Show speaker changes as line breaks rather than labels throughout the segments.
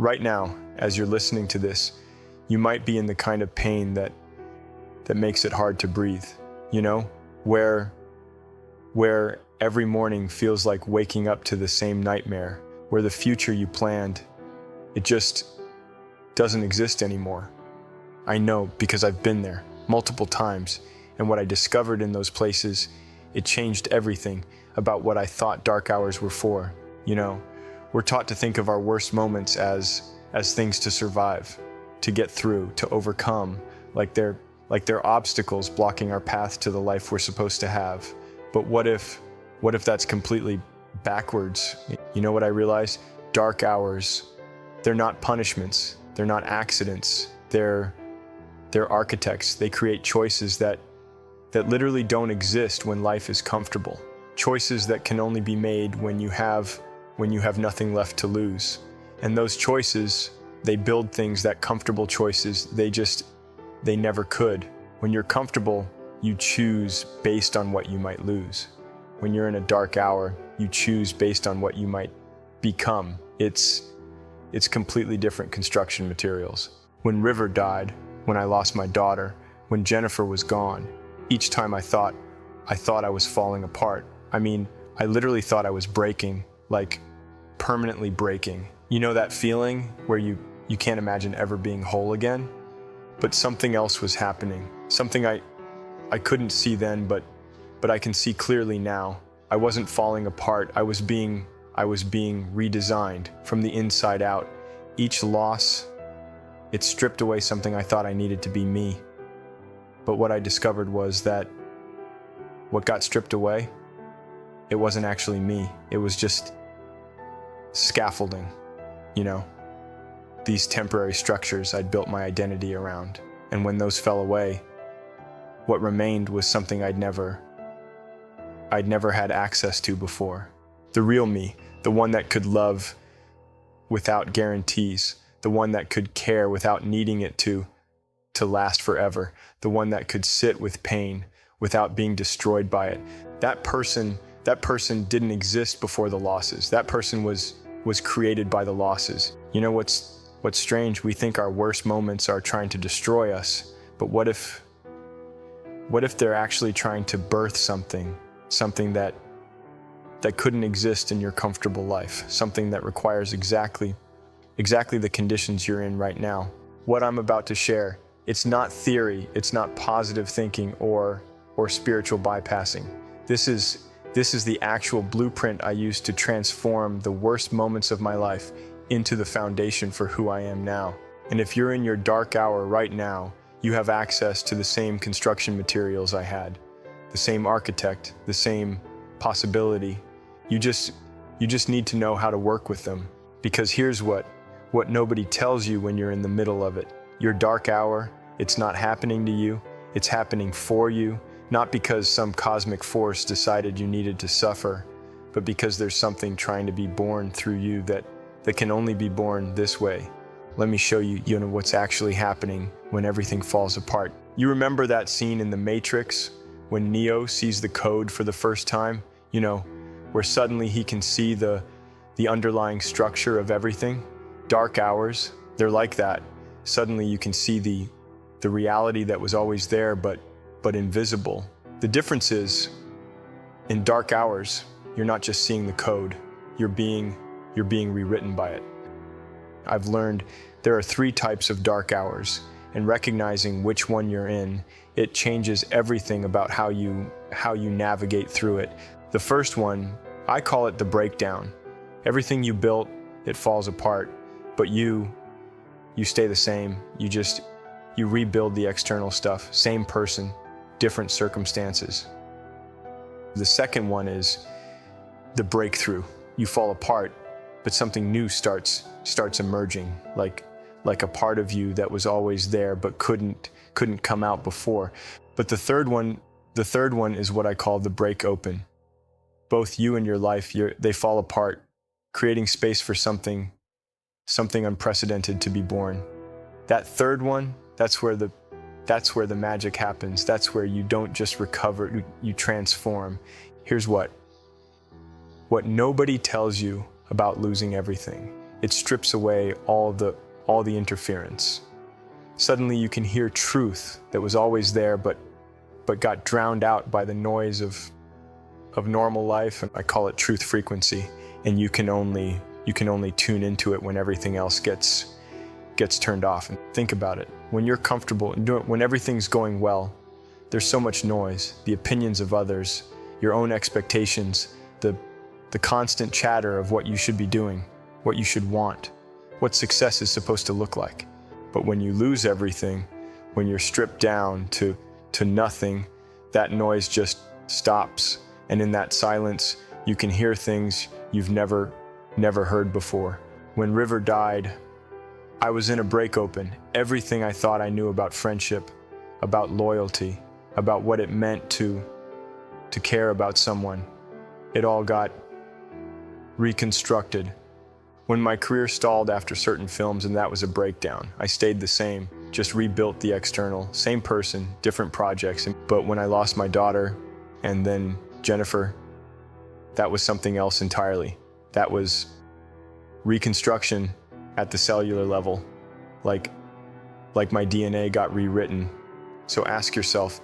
Right now, as you're listening to this, you might be in the kind of pain that makes it hard to breathe, you know, where every morning feels like waking up to the same nightmare, where the future you planned, it just doesn't exist anymore. I know because I've been there multiple times, and what I discovered in those places, it changed everything about what I thought dark hours were for. You know, we're taught to think of our worst moments as things to survive, to get through, to overcome, like they're obstacles blocking our path to the life we're supposed to have. But what if that's completely backwards? You know what I realized? Dark hours, they're not punishments, they're not accidents, they're architects. They create choices that literally don't exist when life is comfortable. Choices that can only be made when you have nothing left to lose. And those choices, they build things that comfortable choices, they never could. When you're comfortable, you choose based on what you might lose. When you're in a dark hour, you choose based on what you might become. It's completely different construction materials. When River died, when I lost my daughter, when Jennifer was gone, each time I thought I was falling apart. I mean, I literally thought I was breaking, like permanently breaking. You know that feeling where you can't imagine ever being whole again? But something else was happening. Something I couldn't see then, but I can see clearly now. I wasn't falling apart. I was being redesigned from the inside out. Each loss, it stripped away something I thought I needed to be me. But what I discovered was that what got stripped away, it wasn't actually me. It was just scaffolding, you know, these temporary structures I'd built my identity around. And when those fell away, what remained was something I'd never had access to before. The real me, the one that could love without guarantees, the one that could care without needing it to last forever, the one that could sit with pain without being destroyed by it. That person didn't exist before the losses. That person was created by the losses. You know what's strange? We think our worst moments are trying to destroy us, but what if they're actually trying to birth something that couldn't exist in your comfortable life, something that requires exactly the conditions you're in right now. What I'm about to share, it's not theory, it's not positive thinking or spiritual bypassing. This is the actual blueprint I used to transform the worst moments of my life into the foundation for who I am now. And if you're in your dark hour right now, you have access to the same construction materials I had, the same architect, the same possibility. You just need to know how to work with them. Because here's what nobody tells you when you're in the middle of it. Your dark hour, it's not happening to you, it's happening for you, not because some cosmic force decided you needed to suffer, but because there's something trying to be born through you that can only be born this way. Let me show you, what's actually happening when everything falls apart. You remember that scene in The Matrix when Neo sees the code for the first time? Where suddenly he can see the underlying structure of everything? Dark hours, they're like that. Suddenly you can see the reality that was always there, but invisible. The difference is, in dark hours, you're not just seeing the code, you're being rewritten by it. I've learned there are 3 types of dark hours, and recognizing which one you're in, it changes everything about how you navigate through it. The first one, I call it the breakdown. Everything you built, it falls apart, but you stay the same. You rebuild the external stuff, same person, different circumstances. The second one is the breakthrough. You fall apart, but something new starts emerging, like a part of you that was always there but couldn't come out before. But the third one is what I call the break open. Both you and your life, they fall apart, creating space for something unprecedented to be born. That third one, that's where the magic happens. That's where you don't just recover, you transform. Here's what nobody tells you about losing everything. It strips away all the interference. Suddenly you can hear truth that was always there but got drowned out by the noise of normal life, and I call it truth frequency. And you can only tune into it when everything else gets turned off. And think about it. When you're comfortable, when everything's going well, there's so much noise, the opinions of others, your own expectations, the constant chatter of what you should be doing, what you should want, what success is supposed to look like. But when you lose everything, when you're stripped down to nothing, that noise just stops. And in that silence, you can hear things you've never heard before. When River died, I was in a break open. Everything I thought I knew about friendship, about loyalty, about what it meant to care about someone, it all got reconstructed. When my career stalled after certain films, and that was a breakdown, I stayed the same, just rebuilt the external, same person, different projects. But when I lost my daughter and then Jennifer, that was something else entirely. That was reconstruction at the cellular level, like my DNA got rewritten. So ask yourself,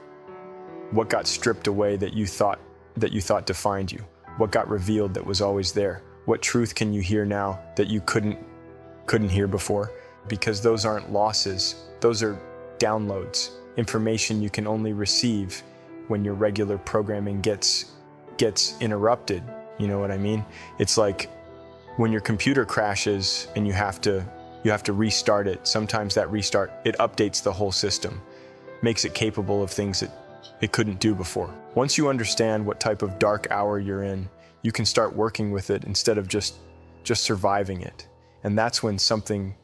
what got stripped away that you thought defined you? What got revealed that was always there? What truth can you hear now that you couldn't hear before? Because those aren't losses, those are downloads, information you can only receive when your regular programming gets interrupted. You know what I mean? It's like when your computer crashes and you have to restart it. Sometimes that restart, it updates the whole system, makes it capable of things that it couldn't do before. Once you understand what type of dark hour you're in, you can start working with it instead of just surviving it. And that's when something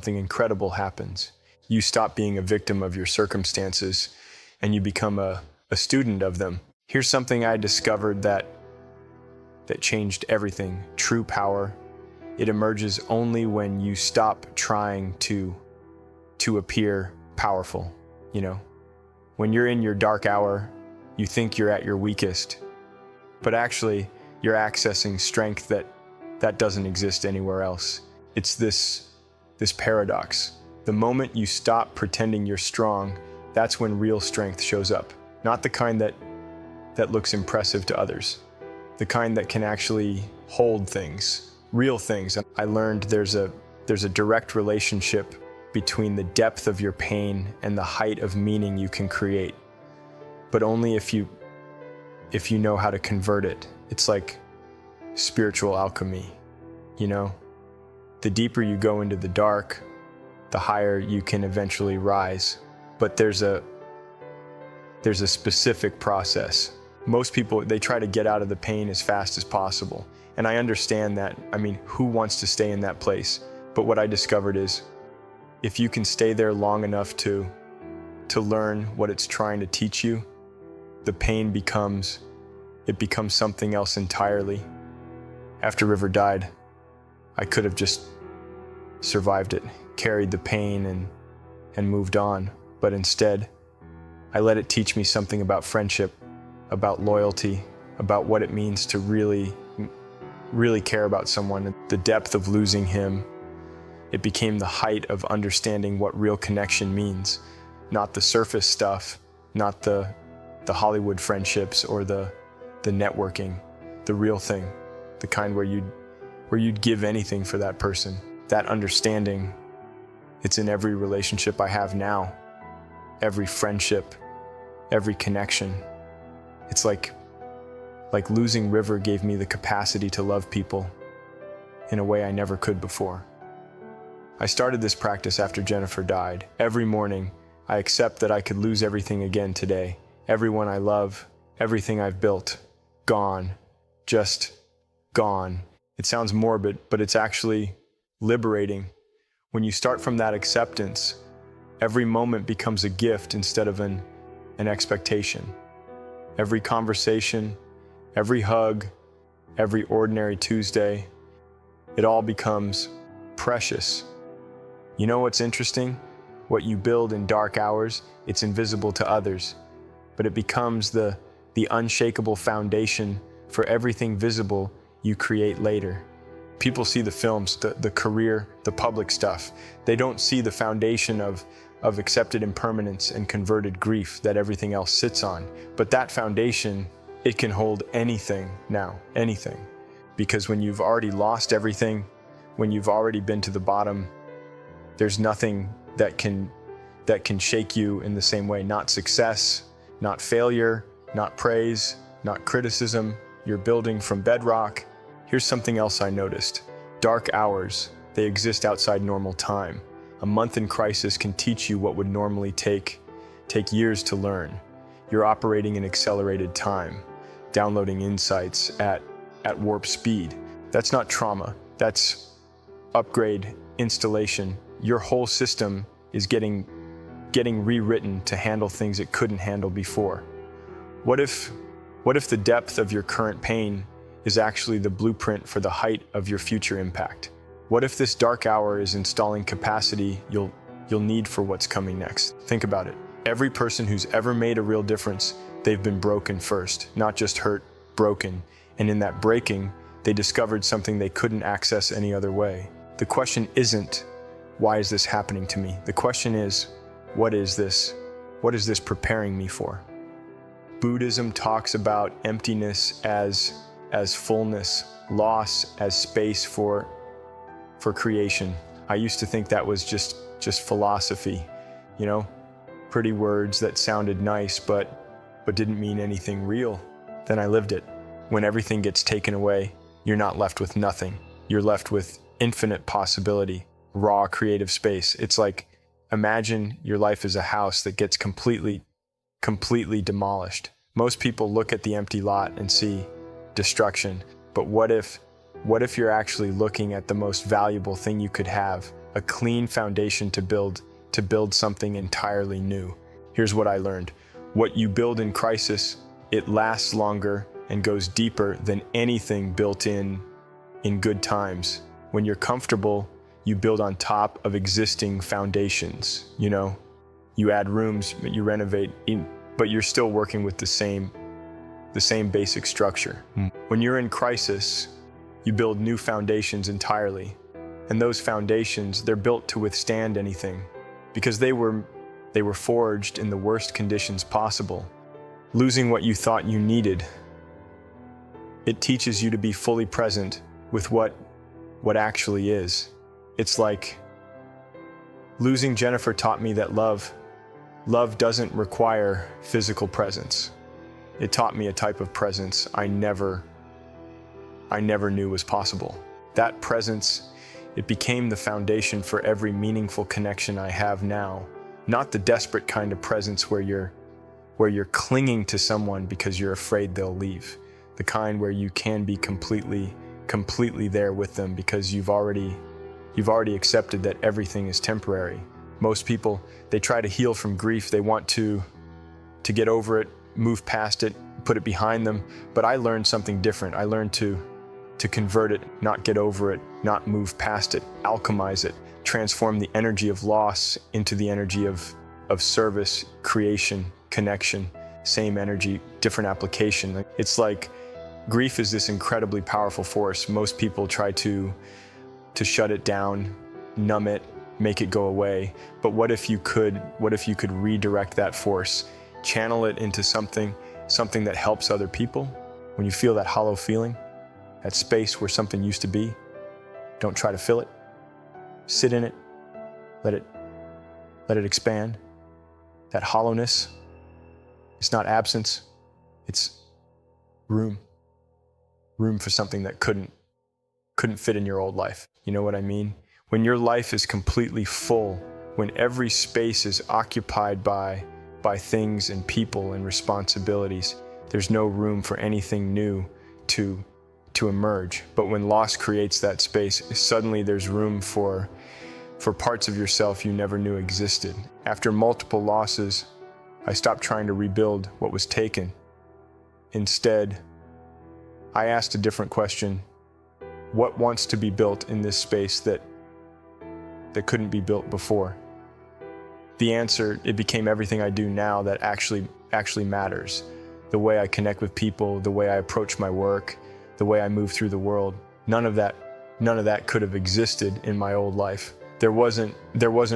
incredible happens. You stop being a victim of your circumstances and you become a student of them. Here's something I discovered that changed everything. True power, it emerges only when you stop trying to appear powerful, you know? When you're in your dark hour, you think you're at your weakest, but actually you're accessing strength that doesn't exist anywhere else. It's this paradox. The moment you stop pretending you're strong, that's when real strength shows up. Not the kind that looks impressive to others. The kind that can actually hold things, real things. I learned there's a direct relationship between the depth of your pain and the height of meaning you can create, but only if you know how to convert it. It's like spiritual alchemy, you know? The deeper you go into the dark, the higher you can eventually rise. But there's a specific process. Most people, they try to get out of the pain as fast as possible. And I understand that. I mean, who wants to stay in that place? But what I discovered is, if you can stay there long enough to learn what it's trying to teach you, the pain becomes something else entirely. After River died, I could have just survived it, carried the pain and moved on. But instead, I let it teach me something about friendship, about loyalty, about what it means to really care about someone. The depth of losing him, it became the height of understanding what real connection means. Not the surface stuff, not the Hollywood friendships or the networking, the real thing, the kind where you'd give anything for that person. That understanding, it's in every relationship I have now, every friendship, every connection. It's like losing River gave me the capacity to love people in a way I never could before. I started this practice after Jennifer died. Every morning, I accept that I could lose everything again today. Everyone I love, everything I've built, gone, just gone. It sounds morbid, but it's actually liberating. When you start from that acceptance, every moment becomes a gift instead of an expectation. Every conversation, every hug, every ordinary Tuesday, it all becomes precious. You know what's interesting? What you build in dark hours, it's invisible to others, but it becomes the unshakable foundation for everything visible you create later. People see the films, the career, the public stuff. They don't see the foundation of accepted impermanence and converted grief that everything else sits on. But that foundation, it can hold anything now, anything. Because when you've already lost everything, when you've already been to the bottom, there's nothing that can shake you in the same way. Not success, not failure, not praise, not criticism. You're building from bedrock. Here's something else I noticed. Dark hours, they exist outside normal time. A month in crisis can teach you what would normally take years to learn. You're operating in accelerated time, downloading insights at warp speed. That's not trauma, that's upgrade, installation. Your whole system is getting rewritten to handle things it couldn't handle before. What if the depth of your current pain is actually the blueprint for the height of your future impact? What if this dark hour is installing capacity you'll need for what's coming next? Think about it. Every person who's ever made a real difference, they've been broken first, not just hurt, broken. And in that breaking, they discovered something they couldn't access any other way. The question isn't, why is this happening to me? The question is, what is this? What is this preparing me for? Buddhism talks about emptiness as fullness, loss as space for creation. I used to think that was just philosophy, you know, pretty words that sounded nice but didn't mean anything real. Then I lived it. When everything gets taken away, you're not left with nothing. You're left with infinite possibility, raw creative space. It's like, imagine your life as a house that gets completely demolished. Most people look at the empty lot and see destruction. But what if you're actually looking at the most valuable thing you could have, a clean foundation to build something entirely new? Here's what I learned. What you build in crisis, it lasts longer and goes deeper than anything built in good times. When you're comfortable, you build on top of existing foundations, you know? You add rooms, you renovate, but you're still working with the same basic structure. When you're in crisis, you build new foundations entirely. And those foundations, they're built to withstand anything because they were forged in the worst conditions possible. Losing what you thought you needed, it teaches you to be fully present with what actually is. It's like losing Jennifer taught me that love doesn't require physical presence. It taught me a type of presence I never knew was possible. That presence, it became the foundation for every meaningful connection I have now. Not the desperate kind of presence where you're clinging to someone because you're afraid they'll leave. The kind where you can be completely there with them because you've already accepted that everything is temporary. Most people, they try to heal from grief. They want to get over it, move past it, put it behind them. But I learned something different. I learned to convert it, not get over it, not move past it, alchemize it, transform the energy of loss into the energy of service, creation, connection, same energy, different application. It's like grief is this incredibly powerful force. Most people try to shut it down, numb it, make it go away. But what if you could redirect that force, channel it into something that helps other people? When you feel that hollow feeling, that space where something used to be, don't try to fill it. Sit in it, let it expand. That hollowness, it's not absence, it's room for something that couldn't fit in your old life. You know what I mean? When your life is completely full, when every space is occupied by things and people and responsibilities, there's no room for anything new to emerge. But when loss creates that space, suddenly there's room for parts of yourself you never knew existed. After multiple losses, I stopped trying to rebuild what was taken. Instead, I asked a different question. What wants to be built in this space that couldn't be built before? The answer, it became everything I do now that actually matters. The way I connect with people, the way I approach my work, the way I move through the world. None of that none of that could have existed in my old life. There wasn't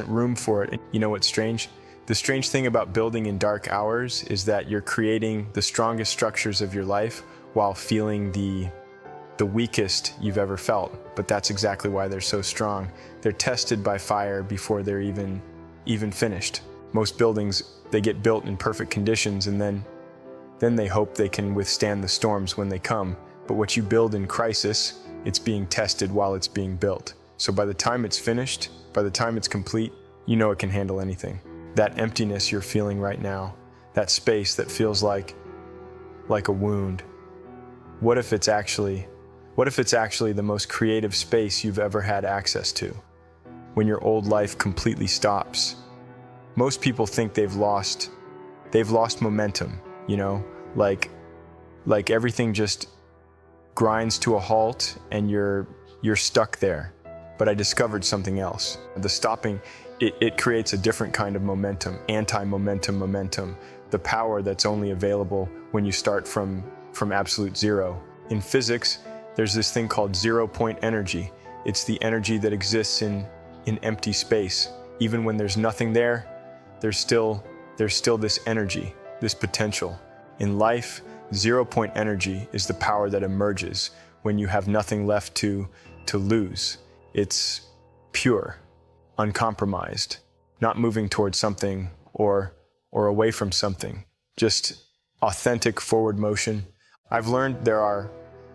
room for it. You know what's strange? The strange thing about building in dark hours is that you're creating the strongest structures of your life while feeling the weakest you've ever felt. But that's exactly why they're so strong. They're tested by fire before they're even finished. Most buildings, they get built in perfect conditions, and then they hope they can withstand the storms when they come. But what you build in crisis, it's being tested while it's being built. So by the time it's finished, by the time it's complete, you know it can handle anything. That emptiness you're feeling right now, that space that feels like a wound. What if it's actually the most creative space you've ever had access to? When your old life completely stops. Most people think they've lost momentum, you know, like everything just grinds to a halt and you're stuck there. But I discovered something else. The stopping, it creates a different kind of momentum, momentum, the power that's only available when you start from absolute zero. In physics, there's this thing called 0-point energy. It's the energy that exists in empty space. Even when there's nothing there, there's still this energy, this potential. In life, 0-point energy is the power that emerges when you have nothing left to lose. It's pure, uncompromised, not moving towards something or away from something, just authentic forward motion. I've learned there are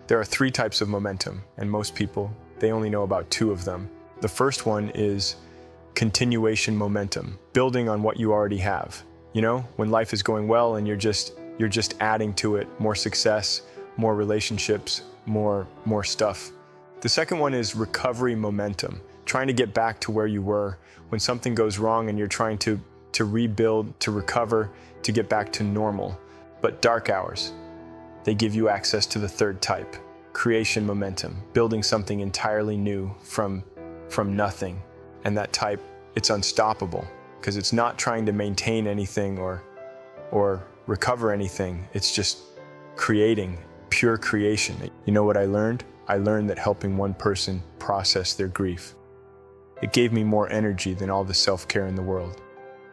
3 types of momentum, and most people, they only know about 2 of them. The first one is continuation momentum, building on what you already have. You know, when life is going well and you're just adding to it, more success, more relationships, more stuff. The second one is recovery momentum, trying to get back to where you were when something goes wrong and you're trying to rebuild, to recover, to get back to normal. But dark hours, they give you access to the third type, creation momentum, building something entirely new from nothing. And that type, it's unstoppable because it's not trying to maintain anything or recover anything. It's just creating, pure creation. You know what I learned? I learned that helping one person process their grief, it gave me more energy than all the self-care in the world.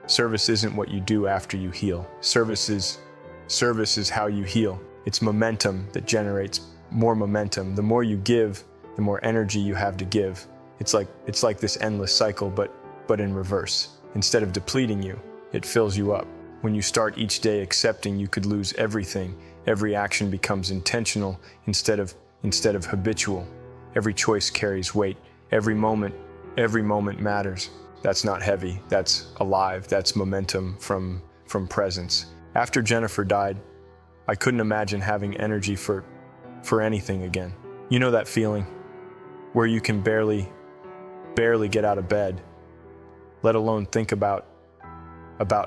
Service isn't what you do after you heal. Service is how you heal. It's momentum that generates more momentum. The more you give, the more energy you have to give. It's like this endless cycle, but in reverse. Instead of depleting you, it fills you up. When you start each day accepting you could lose everything, every action becomes intentional instead of habitual. Every choice carries weight. Every moment matters. That's not heavy. That's alive. That's momentum from presence. After Jennifer died, I couldn't imagine having energy for anything again. You know that feeling where you can barely get out of bed, let alone think about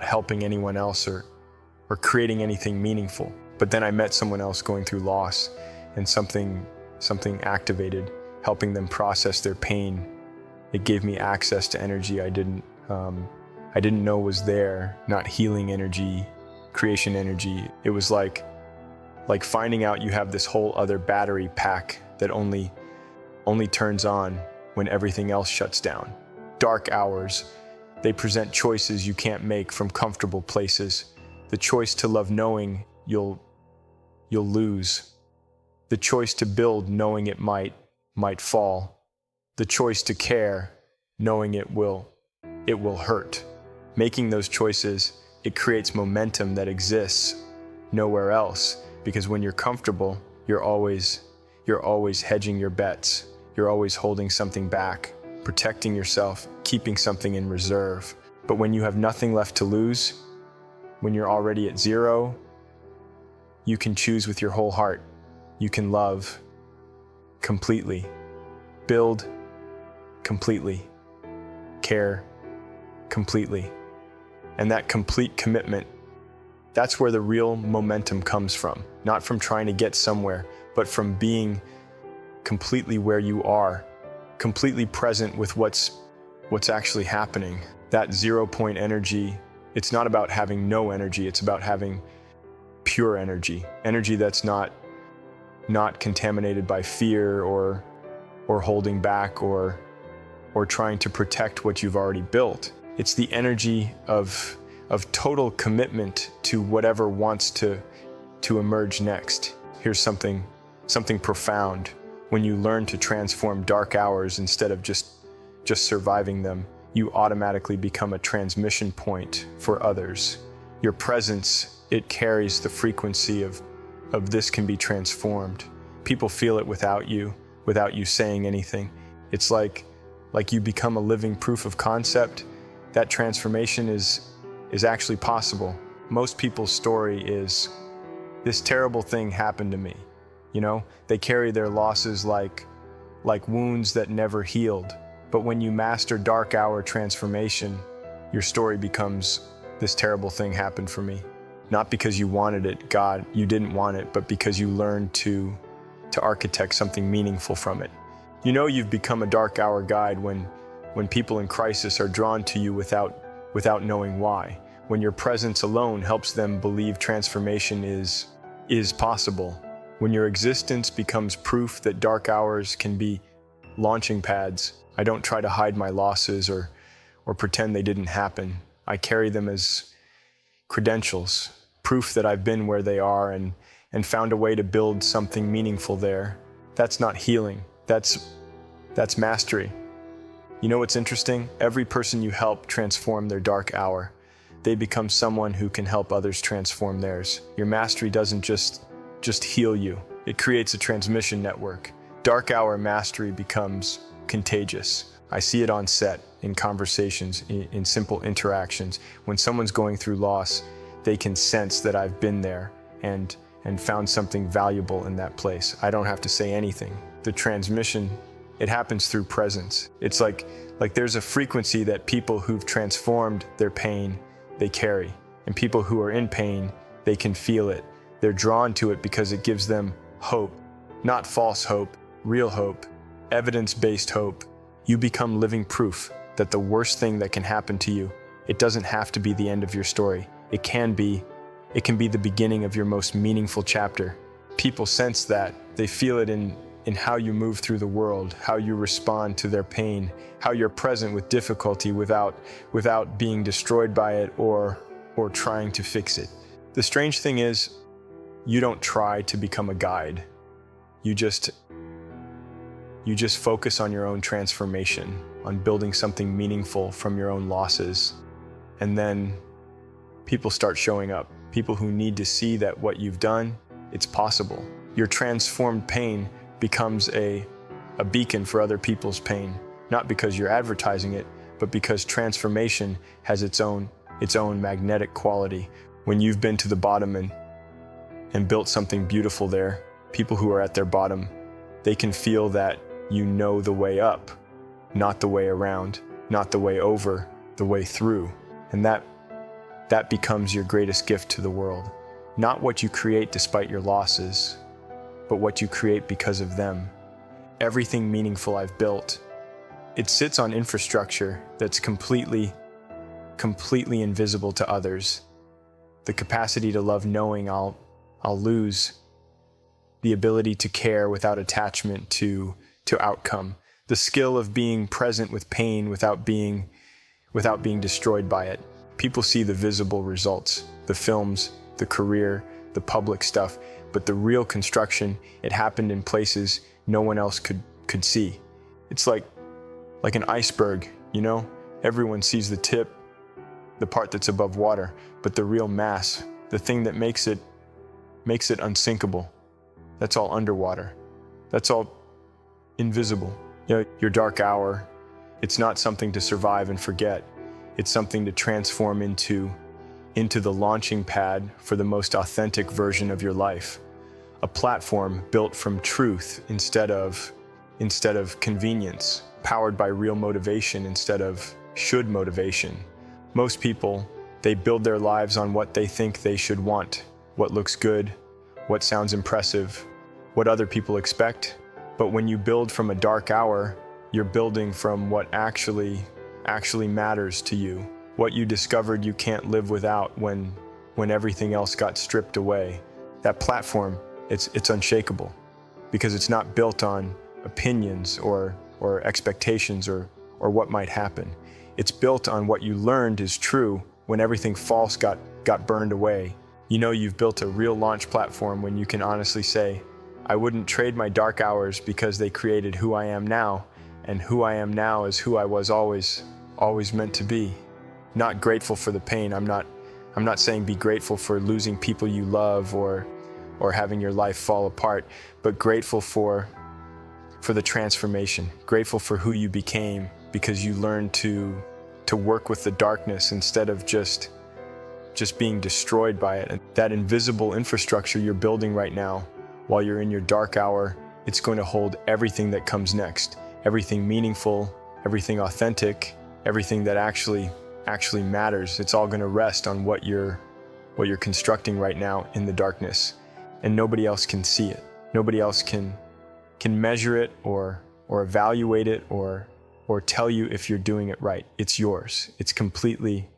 helping anyone else or creating anything meaningful. But then I met someone else going through loss, and something activated, helping them process their pain. It gave me access to energy I didn't know was there, not healing energy, creation energy. It was like finding out you have this whole other battery pack that only turns on when everything else shuts down. Dark hours, they present choices you can't make from comfortable places. The choice to love knowing you'll lose. The choice to build knowing it might fall. The choice to care knowing it will hurt. Making those choices, it creates momentum that exists nowhere else, because when you're comfortable, you're always hedging your bets. You're always holding something back, protecting yourself, keeping something in reserve. But when you have nothing left to lose, when you're already at zero, you can choose with your whole heart. You can love completely, build completely, care completely. And that complete commitment, that's where the real momentum comes from. Not from trying to get somewhere, but from being completely where you are, completely present with what's actually happening. That 0-point energy, it's not about having no energy, it's about having pure energy. Energy that's not contaminated by fear or or holding back or trying to protect what you've already built. It's the energy of total commitment to whatever wants to emerge next. Here's something profound. When you learn to transform dark hours instead of just surviving them, you automatically become a transmission point for others. Your presence, it carries the frequency of this can be transformed. People feel it without you saying anything. It's like you become a living proof of concept. That transformation is actually possible. Most people's story is, this terrible thing happened to me. You know, they carry their losses like wounds that never healed. But when you master dark hour transformation, your story becomes, this terrible thing happened for me. Not because you wanted it, God, you didn't want it, but because you learned to architect something meaningful from it. You know you've become a dark hour guide when people in crisis are drawn to you without knowing why. When your presence alone helps them believe transformation is possible. When your existence becomes proof that dark hours can be launching pads. I don't try to hide my losses or pretend they didn't happen. I carry them as credentials, proof that I've been where they are and found a way to build something meaningful there. That's not healing. That's mastery. You know what's interesting? Every person you help transform their dark hour, they become someone who can help others transform theirs. Your mastery doesn't just heal you. It creates a transmission network. Dark hour mastery becomes contagious. I see it on set, in conversations, in simple interactions. When someone's going through loss, they can sense that I've been there and found something valuable in that place. I don't have to say anything. The transmission, it happens through presence. It's like there's a frequency that people who've transformed their pain, they carry. And people who are in pain, they can feel it. They're drawn to it because it gives them hope. Not false hope, real hope, evidence-based hope. You become living proof that the worst thing that can happen to you, it doesn't have to be the end of your story. It can be the beginning of your most meaningful chapter. People sense that. They feel it in how you move through the world, how you respond to their pain, how you're present with difficulty without being destroyed by it or trying to fix it. The strange thing is, you don't try to become a guide. You just focus on your own transformation, on building something meaningful from your own losses. And then people start showing up. People who need to see that what you've done, it's possible. Your transformed pain becomes a beacon for other people's pain, not because you're advertising it, but because transformation has its own magnetic quality. When you've been to the bottom and built something beautiful there, people who are at their bottom, they can feel that you know the way up, not the way around, not the way over, the way through. And that becomes your greatest gift to the world. Not what you create despite your losses, but what you create because of them. Everything meaningful I've built, it sits on infrastructure that's completely invisible to others. The capacity to love knowing I'll lose. The ability to care without attachment to outcome. The skill of being present with pain without being destroyed by it. People see the visible results, the films, the career, the public stuff, but the real construction, it happened in places no one else could see. It's like an iceberg, you know? Everyone sees the tip, the part that's above water, but the real mass, the thing that makes it unsinkable, that's all underwater. That's all invisible. You know, your dark hour, it's not something to survive and forget. It's something to transform into the launching pad for the most authentic version of your life. A platform built from truth instead of convenience, powered by real motivation instead of should motivation. Most people, they build their lives on what they think they should want, what looks good, what sounds impressive, what other people expect. But when you build from a dark hour, you're building from what actually matters to you, what you discovered you can't live without when everything else got stripped away. That platform, it's unshakable because it's not built on opinions or expectations or what might happen. It's built on what you learned is true when everything false got burned away. You know you've built a real launch platform when you can honestly say, I wouldn't trade my dark hours because they created who I am now, and who I am now is who I was always meant to be. Not grateful for the pain. I'm not saying be grateful for losing people you love or having your life fall apart, but grateful for the transformation, grateful for who you became because you learned to work with the darkness instead of just being destroyed by it. And that invisible infrastructure you're building right now, while you're in your dark hour, it's going to hold everything that comes next, everything meaningful, everything authentic, everything that actually matters. It's all going to rest on what you're constructing right now in the darkness, and nobody else can see it. Nobody else can measure it or evaluate it or tell you if you're doing it right. It's yours. It's completely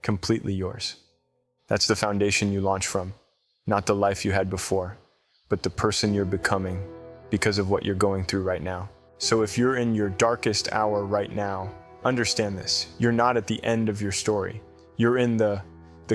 yours. That's the foundation you launch from, not the life you had before, but the person you're becoming because of what you're going through right now. So if you're in your darkest hour right now, understand this. You're not at the end of your story. You're in the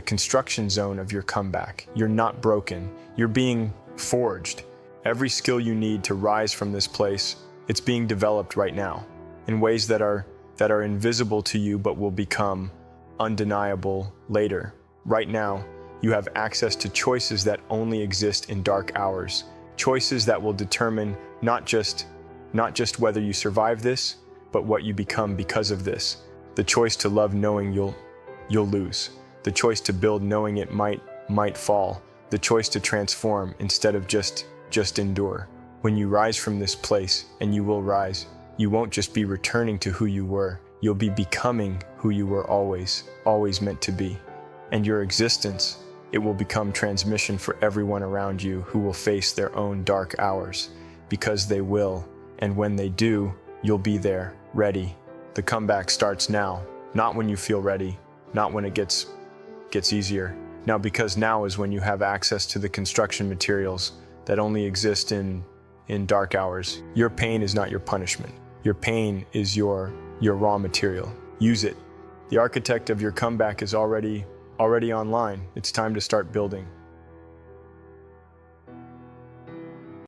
construction zone of your comeback. You're not broken. You're being forged. Every skill you need to rise from this place, it's being developed right now in ways that are invisible to you but will become undeniable later. Right now, you have access to choices that only exist in dark hours. Choices that will determine not just whether you survive this, but what you become because of this. The choice to love knowing you'll lose. The choice to build knowing it might fall. The choice to transform instead of just endure. When you rise from this place, and you will rise, you won't just be returning to who you were. You'll be becoming who you were always meant to be. And your existence, it will become transmission for everyone around you who will face their own dark hours, because they will. And when they do, you'll be there, ready. The comeback starts now, not when you feel ready, not when it gets easier. Now, because now is when you have access to the construction materials that only exist in dark hours. Your pain is not your punishment. Your pain is your raw material. Use it. The architect of your comeback is already online. It's time to start building.